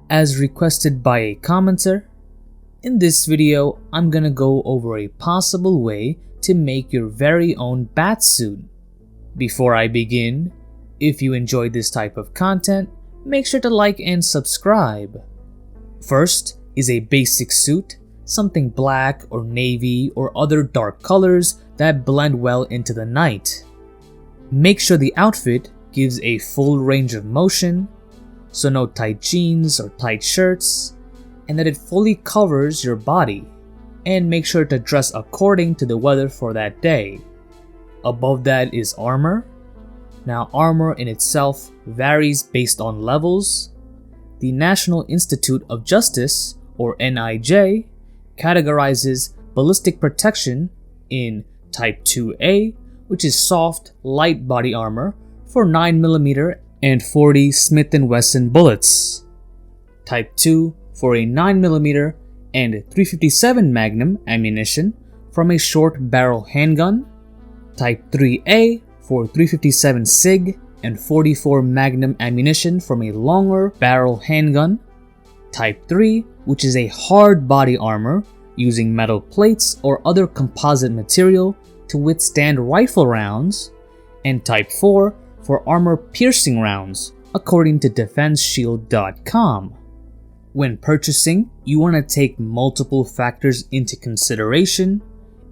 As requested by a commenter, in this video I'm gonna go over a possible way to make your very own batsuit. Before I begin, if you enjoyed this type of content, make sure to like and subscribe. First is a basic suit, something black or navy or other dark colors that blend well into the night. Make sure the outfit gives a full range of motion, so no tight jeans or tight shirts, and that it fully covers your body, and make sure to dress according to the weather for that day. Above that is armor. Now armor in itself varies based on levels. The National Institute of Justice, or NIJ, categorizes ballistic protection in Type 2A, which is soft, light body armor for 9mm and 40 Smith & Wesson bullets. Type 2 for a 9mm and 357 Magnum ammunition from a short barrel handgun. Type 3A for 357 SIG and 44 Magnum ammunition from a longer barrel handgun. Type 3, which is a hard body armor using metal plates or other composite material to withstand rifle rounds. And Type 4 for armor-piercing rounds, according to DefenseShield.com. When purchasing, you want to take multiple factors into consideration,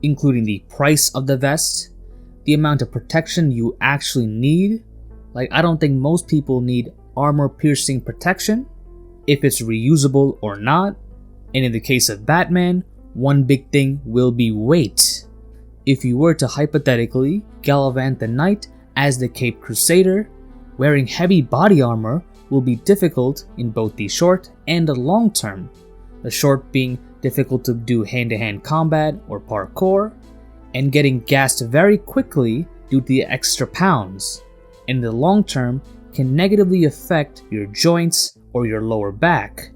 including the price of the vest, the amount of protection you actually need. Like, I don't think most people need armor-piercing protection, if it's reusable or not, and in the case of Batman, one big thing will be weight. If you were to hypothetically gallivant the night as the Caped Crusader, wearing heavy body armor will be difficult in both the short and the long term. The short being difficult to do hand-to-hand combat or parkour, and getting gassed very quickly due to the extra pounds. In the long term can negatively affect your joints or your lower back.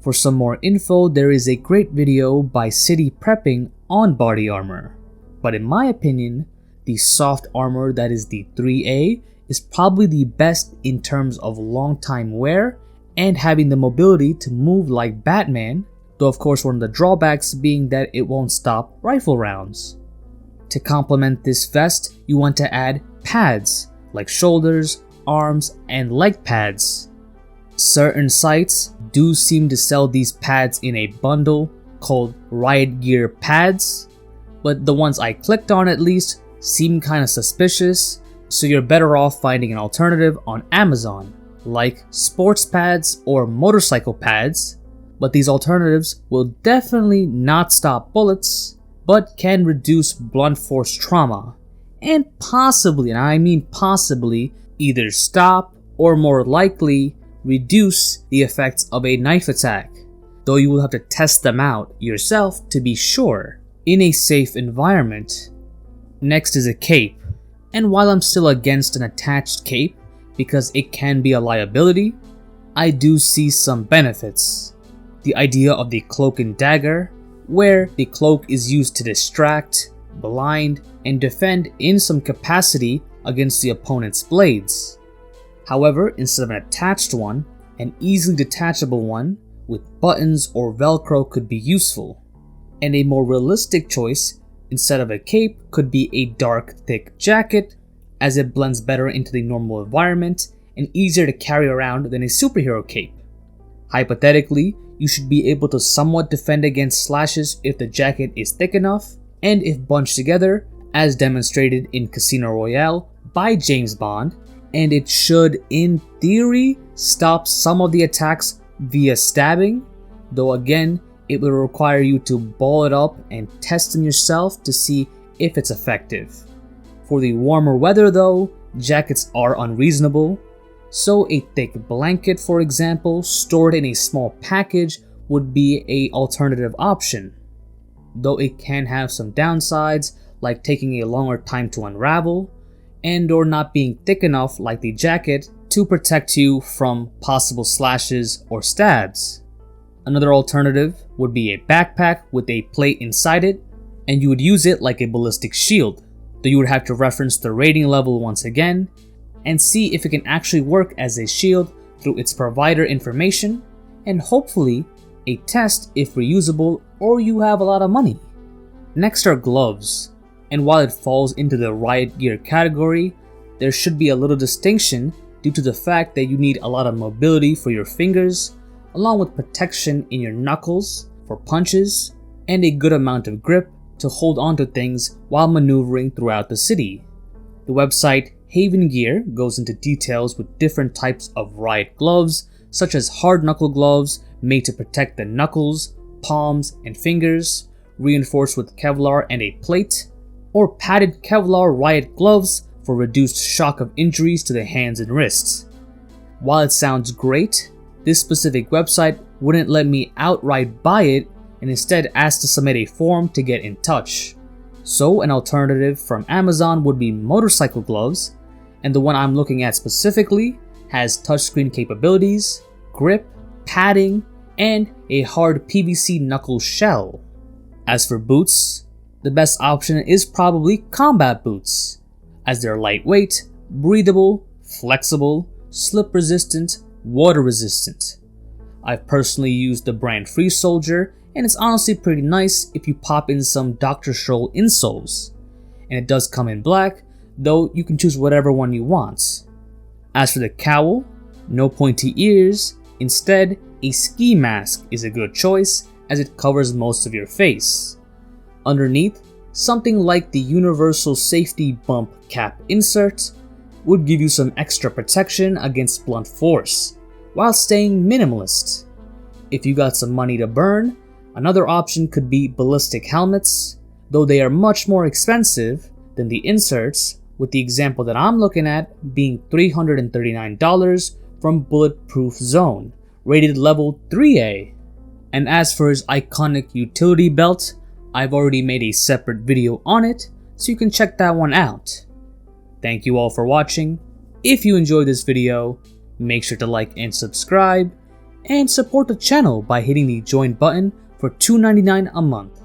For some more info, there is a great video by City Prepping on body armor. But in my opinion, the soft armor that is the 3A is probably the best in terms of long time wear and having the mobility to move like Batman, though of course one of the drawbacks being that it won't stop rifle rounds. To complement this vest, you want to add pads like shoulders, arms, and leg pads. Certain sites do seem to sell these pads in a bundle called Riot Gear pads, but the ones I clicked on at least seem kinda suspicious, so you're better off finding an alternative on Amazon, like sports pads or motorcycle pads, but these alternatives will definitely not stop bullets, but can reduce blunt force trauma, and possibly, and I mean possibly, either stop or more likely reduce the effects of a knife attack, though you will have to test them out yourself to be sure, in a safe environment. Next is a cape, and while I'm still against an attached cape because it can be a liability, I do see some benefits. The idea of the cloak and dagger, where the cloak is used to distract, blind, and defend in some capacity against the opponent's blades. However, instead of an attached one, an easily detachable one with buttons or Velcro could be useful. And a more realistic choice instead of a cape could be a dark, thick jacket, as it blends better into the normal environment and easier to carry around than a superhero cape. Hypothetically, you should be able to somewhat defend against slashes if the jacket is thick enough, and if bunched together, as demonstrated in Casino Royale by James Bond, and it should, in theory, stop some of the attacks via stabbing, though again, it will require you to ball it up and test them yourself to see if it's effective. For the warmer weather though, jackets are unreasonable, so a thick blanket, for example, stored in a small package would be an alternative option, though it can have some downsides like taking a longer time to unravel, and or not being thick enough like the jacket to protect you from possible slashes or stabs. Another alternative would be a backpack with a plate inside it, and you would use it like a ballistic shield, though you would have to reference the rating level once again, and see if it can actually work as a shield through its provider information, and hopefully a test if reusable or you have a lot of money. Next are gloves, and while it falls into the riot gear category, there should be a little distinction due to the fact that you need a lot of mobility for your fingers, along with protection in your knuckles for punches, and a good amount of grip to hold onto things while maneuvering throughout the city. The website Haven Gear goes into details with different types of riot gloves, such as hard knuckle gloves made to protect the knuckles, palms, and fingers, reinforced with Kevlar and a plate, or padded Kevlar riot gloves for reduced shock of injuries to the hands and wrists. While it sounds great, this specific website wouldn't let me outright buy it and instead asked to submit a form to get in touch. So an alternative from Amazon would be motorcycle gloves, and the one I'm looking at specifically has touchscreen capabilities, grip, padding, and a hard PVC knuckle shell. As for boots, the best option is probably combat boots, as they're lightweight, breathable, flexible, slip resistant, water resistant. I've personally used the brand Free Soldier, and it's honestly pretty nice if you pop in some Dr. Scholl insoles. And it does come in black, though you can choose whatever one you want. As for the cowl, no pointy ears, instead a ski mask is a good choice as it covers most of your face. Underneath, something like the universal safety bump cap insert would give you some extra protection against blunt force, while staying minimalist. If you got some money to burn, another option could be ballistic helmets, though they are much more expensive than the inserts, with the example that I'm looking at being $339 from Bulletproof Zone, rated level 3A. And as for his iconic utility belt, I've already made a separate video on it, so you can check that one out. Thank you all for watching. If you enjoyed this video, make sure to like and subscribe, and support the channel by hitting the join button for $2.99 a month.